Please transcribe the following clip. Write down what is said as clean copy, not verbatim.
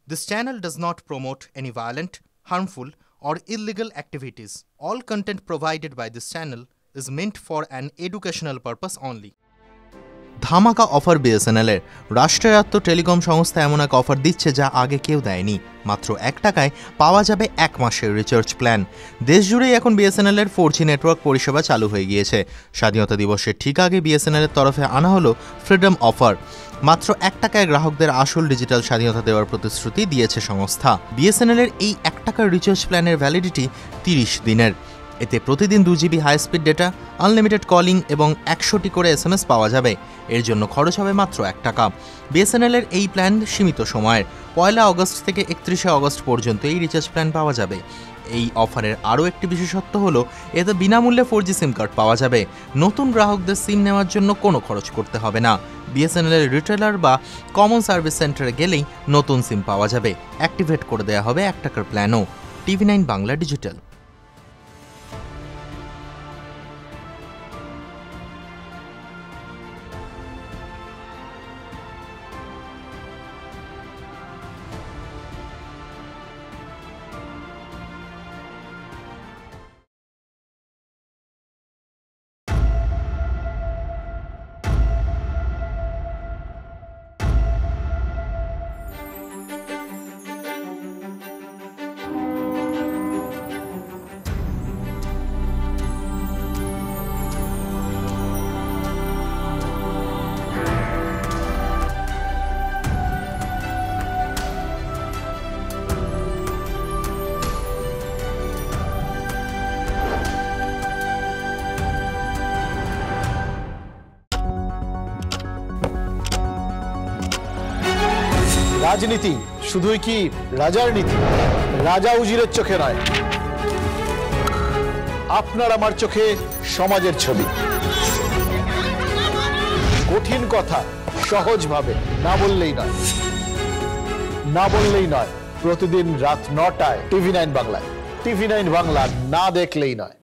This channel does not promote any violent, harmful, or illegal activities. All content provided by this channel is meant for an educational purpose only. ধামাকা offer BSNL এর। রাষ্ট্রায়ত্ত telecom সংস্থা এমন এক offer দিচ্ছে যা আগে কেউ দেয়নি। মাত্র 1 টাকায় পাওয়া যাবে 1 মাসের রিচার্জ প্ল্যান। দেশজুড়েই এখন বিএসএনএল এর 4G নেটওয়ার্ক পরিষেবা চালু হয়ে গিয়েছে। স্বাধীনতা দিবসের ঠিক আগে বিএসএনএল এর তরফে আনা হলো ফ্রিডম অফার। মাত্র 1 টাকায় গ্রাহকদের আসল ডিজিটাল স্বাধীনতা দেওয়ার প্রতিশ্রুতি দিয়েছে সংস্থা। বিএসএনএল এর এই 1 টাকার রিচার্জ প্ল্যানের ভ্যালিডিটি 30 দিনের। এতে প্রতিদিন 2 GB high speed data, unlimited calling এবং 100টি করে SMS পাওয়া যাবে। এর জন্য খরচ হবে মাত্র 1 টাকা। বিএসএনএল এর এই প্ল্যান সীমিত সময়ের। 1 আগস্ট থেকে 31 আগস্ট পর্যন্ত এই রিচার্জ প্ল্যান পাওয়া যাবে। এই অফারের আরও একটি বিশেষত্ব হলো এতে বিনামূল্যে 4G সিম কার্ড পাওয়া যাবে। নতুন গ্রাহকদের সিম নেওয়ার জন্য কোনো খরচ করতে হবে না। বিএসএনএল এর রিটেলার বা কমন সার্ভিস সেন্টারে গেলেই নতুন সিম পাওয়া যাবে। অ্যাক্টিভেট করে দেওয়া হবে 1 টাকার প্ল্যানও। TV9 Bangla digital. রাজনীতি শুধুই কি রাজার নীতি? রাজা উজিরের চোখে নয়, আপনার আমার চোখে সমাজের ছবি। কঠিন কথা সহজভাবে না বললেই নয়। প্রতিদিন রাত 9টায় TV9 বাংলায়। TV9 বাংলা না দেখলেই নয়।